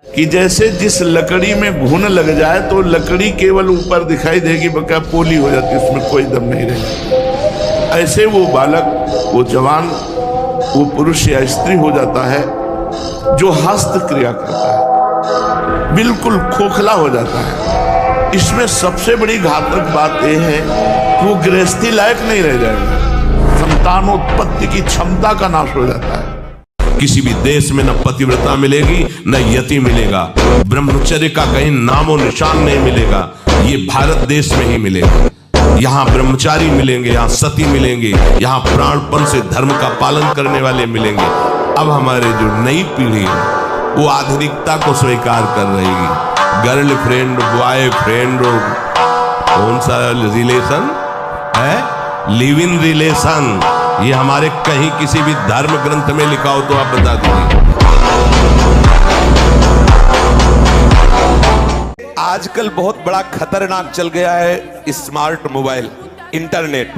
कि जैसे जिस लकड़ी में घुन लग जाए तो लकड़ी केवल ऊपर दिखाई देगी, बका पोली हो जाती, उसमें कोई दम नहीं रहेगा। ऐसे वो बालक, वो जवान, वो पुरुष या स्त्री हो जाता है जो हस्त क्रिया करता है, बिल्कुल खोखला हो जाता है। इसमें सबसे बड़ी घातक बात यह है कि वो गृहस्थी लायक नहीं रह जाएगा, संतानोत्पत्ति की क्षमता का नाश हो जाता है। किसी भी देश में न पतिव्रता मिलेगी न यति मिलेगा, ब्रह्मचर्य का कहीं नामो निशान नहीं मिलेगा। ये भारत देश में ही मिलेगा। यहाँ ब्रह्मचारी मिलेंगे, यहाँ सती मिलेंगे, यहाँ प्राणपण से धर्म का पालन करने वाले मिलेंगे। अब हमारे जो नई पीढ़ी है वो आधुनिकता को स्वीकार कर रहेगी। गर्लफ्रेंड, बॉयफ्रेंड, कौन सा रिलेशन है, लिव इन रिलेशन, ये हमारे कहीं किसी भी धर्म ग्रंथ में लिखा हो तो आप बता दीजिए। आजकल बहुत बड़ा खतरनाक चल गया है स्मार्ट मोबाइल, इंटरनेट।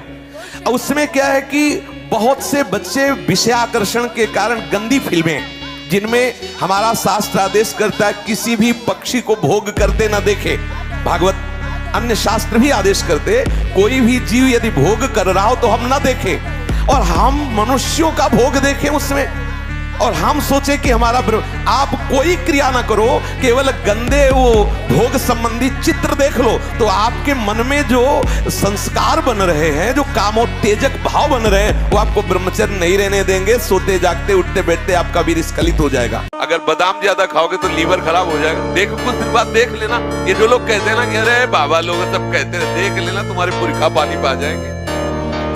उसमें क्या है कि बहुत से बच्चे विषयाकर्षण के कारण गंदी फिल्में, जिनमें हमारा शास्त्र आदेश करता है किसी भी पक्षी को भोग करते ना देखे, भागवत अन्य शास्त्र भी आदेश करते कोई भी जीव यदि भोग कर रहा हो तो हम ना देखें, और हम मनुष्यों का भोग देखें उसमें, और हम सोचे कि हमारा आप कोई क्रिया ना करो, केवल गंदे वो भोग संबंधी चित्र देख लो तो आपके मन में जो संस्कार बन रहे हैं, जो कामोत्तेजक भाव बन रहे हैं, वो आपको ब्रह्मचर्य नहीं रहने देंगे। सोते जागते उठते बैठते आपका वीर्य स्खलित हो जाएगा। अगर बादाम ज्यादा खाओगे तो लीवर खराब हो जाएगा। देखो कुछ दिन बाद देख लेना, ये जो लोग कहते हैं ना कि अरे बाबा लोग सब कहते हैं, देख लेना तुम्हारे पुरखा पानी पा जाएंगे।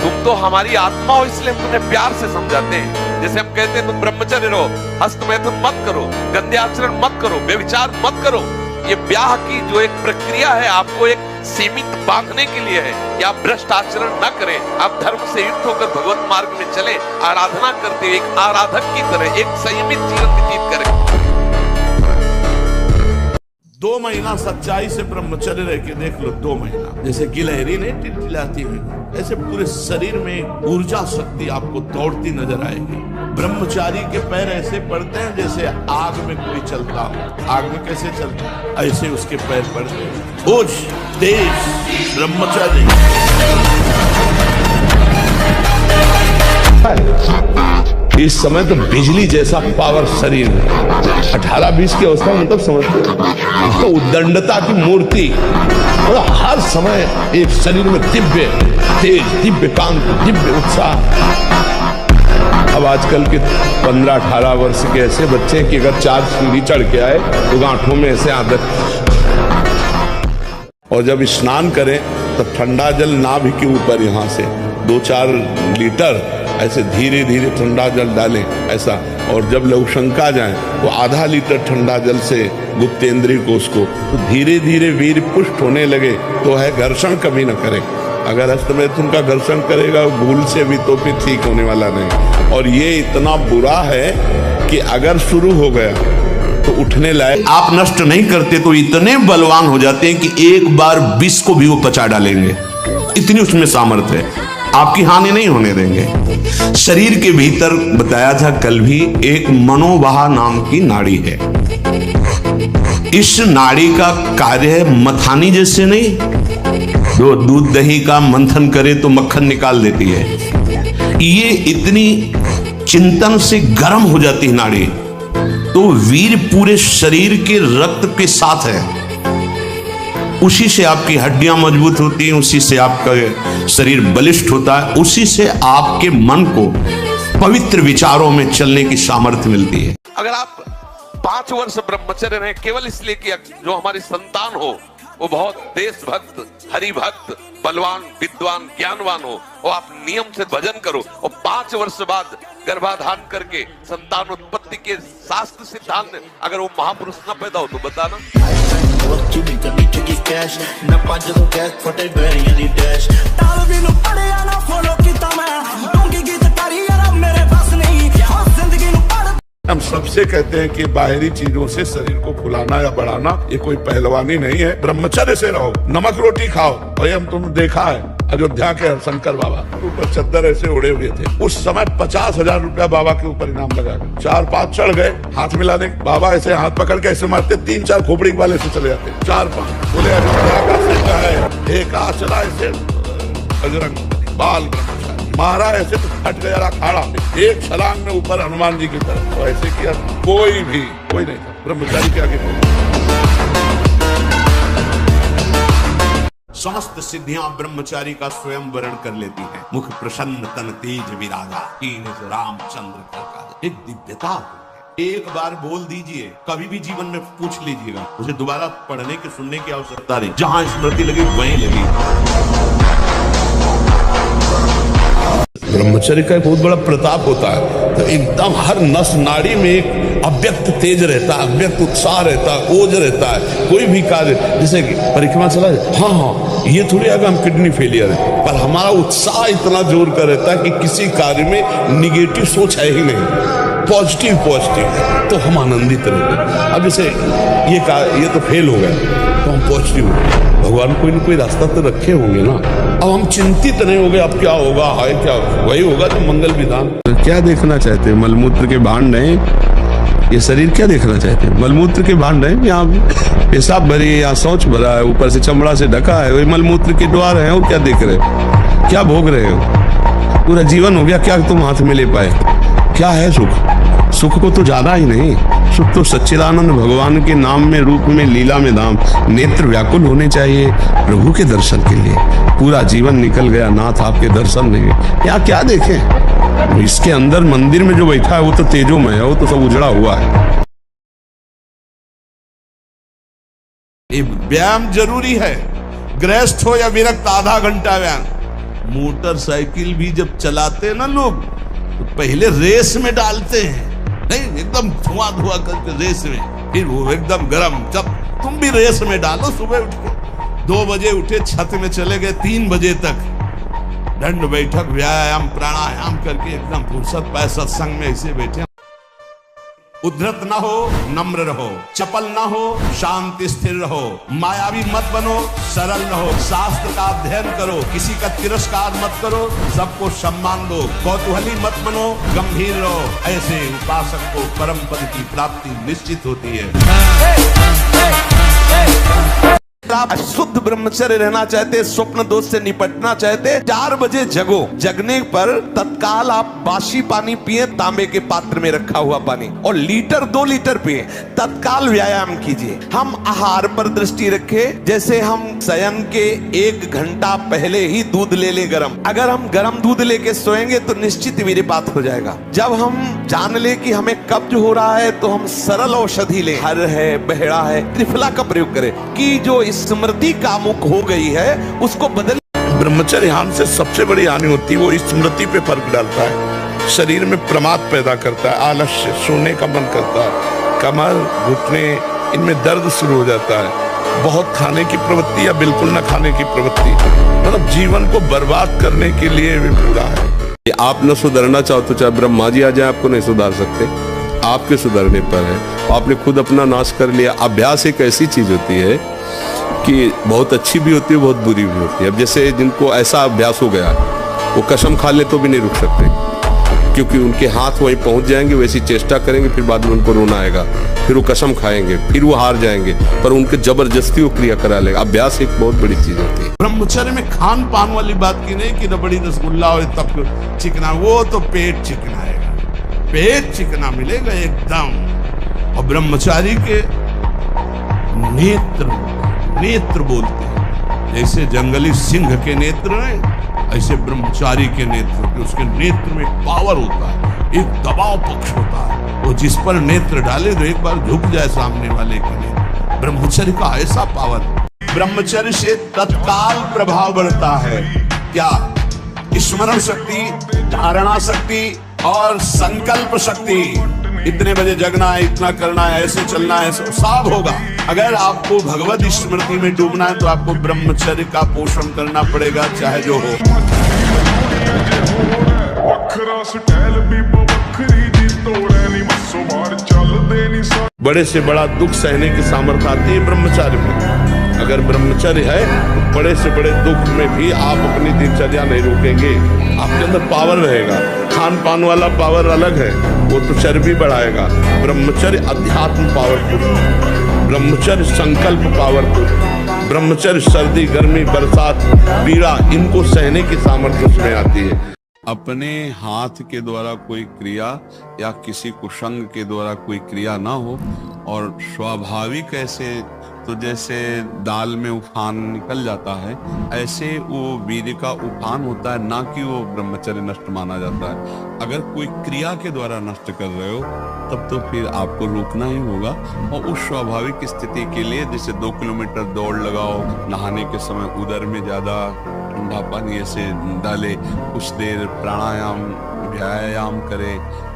तुम तो हमारी आत्मा हो, इसलिए हम तुम्हें प्यार से समझाते हैं। जैसे हम कहते हैं तुम ब्रह्मचर्य रहो, हस्त मैथुन मत करो, गंदे आचरण मत करो, व्यभिचार मत करो। ये ब्याह की जो एक प्रक्रिया है आपको एक सीमित बांधने के लिए है कि आप भ्रष्ट आचरण न करें, आप धर्म से युक्त होकर भगवत मार्ग में चलें, आराधना करते हुए एक आराधक की तरह एक संयमित जीवन व्यतीत करें। 2 महीना सच्चाई से ब्रह्मचर्य रह के देख लो, 2 महीना, जैसे गिलहरी नहीं टिलटिलाती हुई, ऐसे पूरे शरीर में ऊर्जा शक्ति आपको दौड़ती नजर आएगी। ब्रह्मचारी के पैर ऐसे पड़ते हैं जैसे आग में कोई चलता हो। आग में कैसे चलता है, ऐसे उसके पैर पड़ते हैं। होश, तेज ब्रह्मचारी। इस समय तो बिजली जैसा पावर शरीर में, 18-20 की अवस्था मतलब समझते तो उद्दंडता की मूर्ति, और हर समय एक शरीर में दिव्य तेज, दिव्य कांति, दिव्य उत्साह। अब आजकल के 15-18 वर्ष के ऐसे बच्चे कि अगर 4 सीढ़ी चढ़ के आए तो गांठों में ऐसे आदत, और जब स्नान करें तो ठंडा जल नाभि के ऊपर यहाँ से 2-4 लीटर ऐसे धीरे धीरे ठंडा जल डालें ऐसा, और जब लघुशंका जाए तो आधा लीटर ठंडा जल से गुप्तेंद्रिय कोष को, तो धीरे धीरे वीर पुष्ट होने लगे तो है घर्षण कभी न करे। अगर हस्तमैथुन का घर्षण करेगा भूल से भी तो फिर ठीक होने वाला नहीं। और ये इतना बुरा है कि अगर शुरू हो गया तो उठने लायक आप नष्ट नहीं करते तो इतने बलवान हो जाते हैं कि एक बार विष को भी वो पचा डालेंगे, इतनी उसमें सामर्थ्य है, आपकी हानि नहीं होने देंगे। शरीर के भीतर बताया था कल भी एक मनोवाह नाम की नाड़ी है। इस नाड़ी का कार्य है मथानी जैसे नहीं, जो दूध दही का मंथन करे तो मक्खन निकाल देती है, ये इतनी चिंतन से गर्म हो जाती है नाड़ी, तो वीर पूरे शरीर के रक्त के साथ है, उसी से आपकी हड्डियां मजबूत होती हैं, उसी से आपका शरीर बलिष्ठ होता है, उसी से आपके मन को पवित्र विचारों में चलने की सामर्थ्य मिलती है। अगर आप 5 वर्ष ब्रह्मचर्य रहे केवल इसलिए कि जो हमारी संतान हो वो बहुत देशभक्त, हरिभक्त, बलवान, विद्वान, ज्ञानवान हो, और आप नियम से भजन करो, और 5 वर्ष बाद गर्भाधान करके संतान उत्पत्ति के शास्त्र सिद्धांत अगर वो महापुरुष न पैदा हो तो बताना। हम सबसे कहते हैं कि बाहरी चीजों से शरीर को फुलाना या बढ़ाना ये कोई पहलवानी नहीं है। ब्रह्मचर्य से रहो, नमक रोटी खाओ, भाई हम तुमने देखा है अयोध्या के शंकर बाबा ऊपर चद्दर ऐसे उड़े हुए थे। उस समय 50,000 रुपया बाबा के ऊपर इनाम लगा। 4-5 चढ़ गए, हाथ मिलाने, बाबा ऐसे हाथ पकड़ के ऐसे मारते, 3-4 खोपड़ी वाले से चले जाते। 4-5 बोले अयोध्या का सिंह है, एक आ चला ऐसे बजरंग बाल मारा ऐसे तो फट गया अखाड़ा, एक छलांग में ऊपर हनुमान जी की तरफ। तो ऐसे किया, कोई नहीं था ब्रह्मचारी के आगे। समस्त सिद्धियां ब्रह्मचारी का स्वयं वर्ण कर लेती हैं। मुख प्रसन्न तन तेज विरागा, कीन रामचंद्र का एक दिव्यता है। एक बार बोल दीजिए, कभी भी जीवन में पूछ लीजिएगा, उसे दोबारा पढ़ने के सुनने की आवश्यकता नहीं। जहां स्मृति लगी वहीं लगी। ब्रह्मचर्य का एक बहुत बड़ा प्रताप होता है। तो एकदम हर नस नाड़ी में एक अव्यक्त तेज रहता है, अव्यक्त उत्साह रहता है, ओज रहता है। कोई भी कार्य, जैसे कि परिक्रमा चला जाए, हाँ ये थोड़ी आगे हम किडनी फेलियर है, पर हमारा उत्साह इतना जोर का रहता है कि किसी कार्य में निगेटिव सोच है ही नहीं, पॉजिटिव तो हम आनंदित रहते हैं। अब जैसे ये तो फेल हो गया तो हम पॉजिटिव हो गए, भगवान कोई न कोई रास्ता तो रखे होंगे ना। अब हम चिंतित नहीं हो गए अब क्या होगा, हाय क्या वही होगा तो मंगल विधान। क्या देखना चाहते हैं? मलमूत्र के भांड है, ये शरीर क्या देखना चाहते हैं? मलमूत्र के भांड है, यहाँ पेशाब भरी है, यहाँ शौच भरा है, ऊपर से चमड़ा से ढका है, वही मलमूत्र के द्वार है। और क्या देख रहे हो, क्या भोग रहे हो? पूरा जीवन हो गया, क्या तुम हाथ में ले पाए? क्या है सुख? सुख को तो ज्यादा ही नहीं, सुख तो सच्चिदानंद भगवान के नाम में, रूप में, लीला में धाम। नेत्र व्याकुल होने चाहिए प्रभु के दर्शन के लिए। पूरा जीवन निकल गया, नाथ आपके दर्शन नहीं, यहाँ क्या देखें? इसके अंदर मंदिर में जो बैठा है वो तो तेजोमय है, वो तो सब उजड़ा हुआ है। व्यायाम जरूरी है, गृहस्थ हो या विरक्त, आधा घंटा व्यायाम। मोटरसाइकिल भी जब चलाते ना लोग तो पहले रेस में डालते हैं, नहीं एकदम धुआं करके रेस में, फिर वो एकदम गरम। जब तुम भी रेस में डालो, सुबह उठ के 2 बजे उठे, छत में चले गए 3 बजे तक, दंड बैठक व्यायाम प्राणायाम करके एकदम फुर्सत पाए, सत्संग में ऐसे बैठे। उद्धत ना हो, नम्र रहो, चपल ना हो, शांति स्थिर रहो, मायावी मत बनो, सरल रहो, शास्त्र का अध्ययन करो, किसी का तिरस्कार मत करो, सबको सम्मान दो, कौतूहली मत बनो, गंभीर रहो। ऐसे उपासक को परम पद की प्राप्ति निश्चित होती है। आप शुद्ध ब्रह्मचर्य रहना चाहते, स्वप्न दोष से निपटना चाहते, 4 बजे जगो। जगने पर तत्काल आप बासी पानी पिए, तांबे के पात्र में रखा हुआ पानी, और 2 लीटर पिए। तत्काल व्यायाम कीजिए। हम आहार पर दृष्टि रखें, जैसे हम शयन के 1 घंटा पहले ही दूध ले ले गरम। अगर हम गरम दूध लेके सोएंगे तो निश्चित वीर्यपात हो जाएगा। जब हम जान ले कि हमें कब्ज हो रहा है तो हम सरल औषधि लें, हर है, बहेड़ा है, त्रिफला का प्रयोग करें कि जो स्मृति कामुक हो गई है उसको बदल। ब्रह्मचर्य हानि से सबसे बड़ी हानि होती है, वो स्मृति पे फर्क डालता है, शरीर में प्रमाद पैदा करता है, आलस्य, सोने का मन करता है, कमर, घुटने, इनमें दर्द शुरू हो जाता है, बहुत खाने की प्रवृत्ति या बिल्कुल न खाने की प्रवृत्ति, मतलब जीवन को बर्बाद करने के लिए भी पूरा है। आप न सुधरना चाहो तो चाहे ब्रह्मा जी आ जाए, आपको नहीं सुधार सकते। आपके सुधरने पर है, आपने खुद अपना नाश कर लिया। अभ्यास एक ऐसी चीज होती है कि बहुत अच्छी भी होती है, बहुत बुरी भी होती है। अब जैसे जिनको ऐसा अभ्यास हो गया, वो कसम खा ले तो भी नहीं रुक सकते, क्योंकि उनके हाथ वहीं पहुंच जाएंगे, वैसी चेष्टा करेंगे, फिर बाद में उनको रोना आएगा, फिर वो कसम खाएंगे, फिर वो हार जाएंगे, पर उनके जबरदस्ती वो क्रिया करा लेगा। अभ्यास एक बहुत बड़ी चीज होती है। ब्रह्मचर्य में खान पान वाली बात की नहीं कि रबड़ी रसगुल्ला और तब चिकना, वो तो पेट चिकनाएगा, पेट चिकना मिलेगा एकदम। और ब्रह्मचारी के नेत्र बोलते हैं, जैसे जंगली सिंह के नेत्र हैं, ऐसे ब्रह्मचारी के नेत्र, उसके नेत्र में पावर होता है, एक दबाव पक्ष होता है, वो जिस पर नेत्र डाले तो एक बार झुक जाए सामने वाले के नेत्र। ब्रह्मचर्य का ऐसा पावर। ब्रह्मचर्य से तत्काल प्रभाव बढ़ता है, क्या? स्मरण शक्ति, धारणा शक्ति और संकल्प शक्ति। इतने बजे जगना है, इतना करना है, ऐसे चलना है, सब होगा। अगर आपको भगवत स्मृति में डूबना है तो आपको ब्रह्मचर्य का पोषण करना पड़ेगा, चाहे जो हो। बड़े से बड़ा दुख सहने की सामर्थ्य आती है ब्रह्मचार्य में। अगर ब्रह्मचर्य है तो बड़े से बड़े दुख में भी आप अपनी दिनचर्या नहीं रोकेंगे, आपके अंदर पावर रहेगा। खान पान वाला पावर अलग है, वो तो चर्बी बढ़ाएगा। ब्रह्मचर्य अध्यात्म पावरफुल, ब्रह्मचर्य संकल्प पावरफुल, ब्रह्मचर्य सर्दी गर्मी बरसात पीड़ा इनको सहने की सामर्थ्य उसमें आती है। अपने हाथ के द्वारा कोई क्रिया या किसी कुसंग के द्वारा कोई क्रिया ना हो, और स्वाभाविक ऐसे तो जैसे दाल में उफान निकल जाता है, ऐसे वो वीर्य का उफान होता है, ना कि वो ब्रह्मचर्य नष्ट माना जाता है। अगर कोई क्रिया के द्वारा नष्ट कर रहे हो तब तो फिर आपको रुकना ही होगा, और उस स्वाभाविक स्थिति के लिए जैसे 2 किलोमीटर दौड़ लगाओ, नहाने के समय उदर में ज्यादा ठंडा पानी ऐसे डाले, कुछ देर प्राणायाम व्यायाम करे,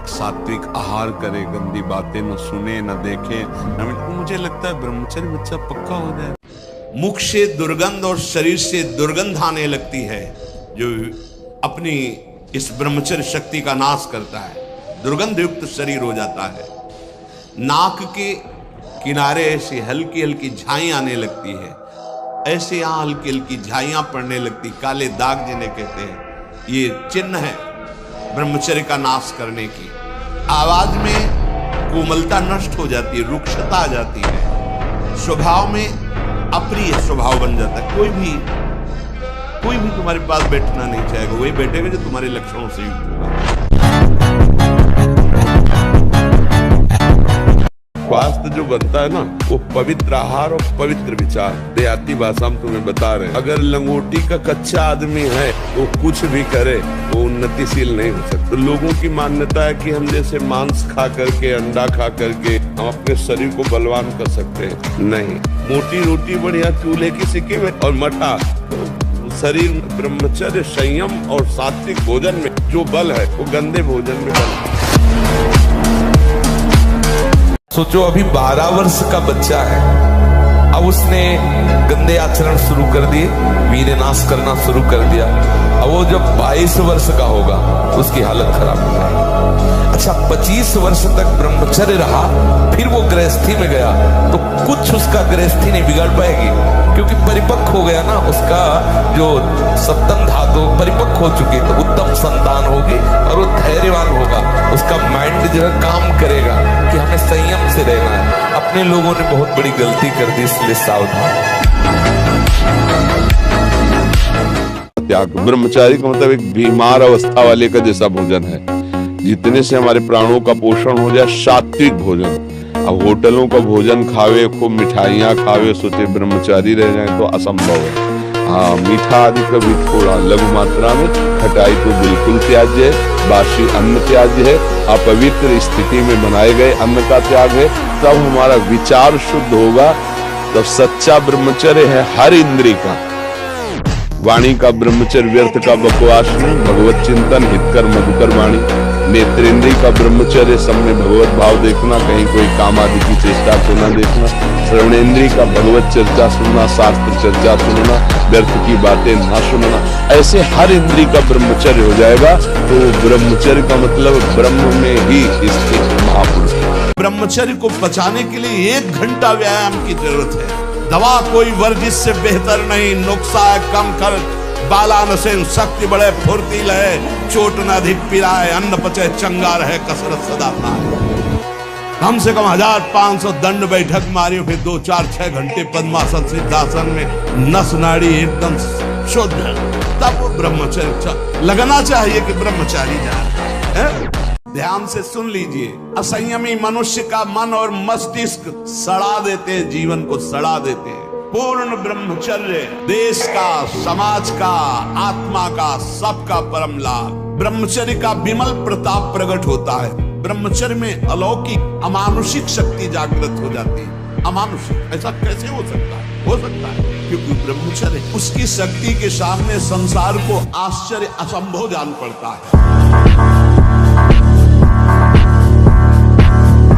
सात्विक आहार करे, गंदी बातें न सुने न देखे, मुझे लगता है ब्रह्मचर्य बच्चा पक्का हो जाए। मुख से दुर्गंध और शरीर से दुर्गंध आने लगती है, जो अपनी इस ब्रह्मचर्य शक्ति का नाश करता है। दुर्गंध युक्त शरीर हो जाता है। नाक के किनारे ऐसी हल्की हल्की झाई आने लगती है, ऐसे यहां हल्की हल्की झाइयां पड़ने लगती, काले दाग जिन्हें कहते हैं, ये चिन्ह है ब्रह्मचर्य का नाश करने की। आवाज में कोमलता नष्ट हो जाती है, रुक्षता आ जाती है, स्वभाव में अप्रिय स्वभाव बन जाता है। कोई भी तुम्हारे पास बैठना नहीं चाहेगा, वही बैठेगा जो तुम्हारे लक्षणों से युक्त होगा। स्वास्थ्य जो बनता है ना, वो पवित्र आहार और पवित्र विचार। देहाती भाषा में तुम्हें बता रहे हैं, अगर लंगोटी का कच्चा आदमी है तो कुछ भी करे वो उन्नतिशील नहीं हो सकता। तो लोगों की मान्यता है कि हम जैसे मांस खा करके, अंडा खा करके हम अपने शरीर को बलवान कर सकते हैं। नहीं, मोटी रोटी बढ़िया चूल्हे की सिक्की में और मठा, शरीर ब्रह्मचर्य संयम और सात्विक भोजन में जो बल है वो गंदे भोजन में बल है। सोचो अभी 12 वर्ष का बच्चा है, अब उसने गंदे आचरण शुरू कर दिए, वीर्य नाश करना शुरू कर दिया। अब वो जब 22 वर्ष का होगा उसकी हालत खराब हो जाएगी। अच्छा 25 वर्ष तक ब्रह्मचर्य रहा, फिर वो गृहस्थी में गया तो कुछ उसका गृहस्थी नहीं बिगाड़ पाएगी, क्योंकि परिपक्व हो गया ना, उसका जो सप्तम धातु परिपक्व हो चुकी, तो उत्तम संतान होगी और वो धैर्यवान होगा। उसका माइंड जो है काम करेगा कि हमें संयम से रहना है। अपने लोगों ने बहुत बड़ी गलती कर दी, इसलिए सावधान। त्याग ब्रह्मचारी का मतलब एक बीमार अवस्था वाले का जैसा भोजन है, जितने से हमारे प्राणों का पोषण हो जाए, सात्विक भोजन। अब होटलों का भोजन खावे, खूब मिठाइयाँ खावे, सोचे ब्रह्मचारी रह जाए तो असंभव है। हाँ, मीठा आदि कभी थोड़ा लघु मात्रा में, खटाई तो बिल्कुल त्याज्य है, बासी अन्न त्याज्य है, अपवित्र स्थिति में बनाए गए अन्न का त्याग है। तब हमारा विचार शुद्ध होगा, तब सच्चा ब्रह्मचर्य है हर इंद्रिय का। वाणी का ब्रह्मचर्य व्यर्थ का बकवास नहीं, भगवत चिंतन हितकर मधुकर वाणी। नेत्रेंद्रिय का ब्रह्मचर्य सबने भगवत भाव देखना, कहीं कोई काम आदि की चेष्टा को न देखना। श्रवणेन्द्रिय का भगवत चर्चा सुनना, शास्त्र चर्चा सुनना, व्यर्थ की बातें ना सुनना। ऐसे हर इंद्रिय का ब्रह्मचर्य हो जाएगा, तो ब्रह्मचर्य का मतलब ब्रह्म में ही स्थित महापुरुष। ब्रह्मचर्य को बचाने के लिए 1 घंटा व्यायाम की जरूरत है। दवा कोई वर्जिश से बेहतर नहीं, नुक्सा है कम खर्च, बाला नसेन शक्ति बढ़े फुर्तील है, चोट न अधिक पिराए, अन्न पचे चंगा रहे, कसरत सदा पाए। कम से कम 1500 दंड बैठक मारी, फिर 2, 4, 6 घंटे पद्मासन सिद्धासन में नस नाड़ी एकदम शुद्ध, तब वो ब्रह्मचर्य लगना चाहिए कि ब्रह्मचारी जा रहे हैं। ध्यान से सुन लीजिए, असंयमी मनुष्य का मन और मस्तिष्क सड़ा देते हैं, जीवन को सड़ा देते हैं। पूर्ण ब्रह्मचर्य देश का, समाज का, आत्मा का, सबका परम लाभ। ब्रह्मचर्य का विमल प्रताप प्रकट होता है। ब्रह्मचर्य में अलौकिक अमानुषिक शक्ति जागृत हो जाती है। अमानुषिक ऐसा कैसे हो सकता है? हो सकता है क्योंकि ब्रह्मचर्य उसकी शक्ति के सामने संसार को आश्चर्य असंभव जान पड़ता है।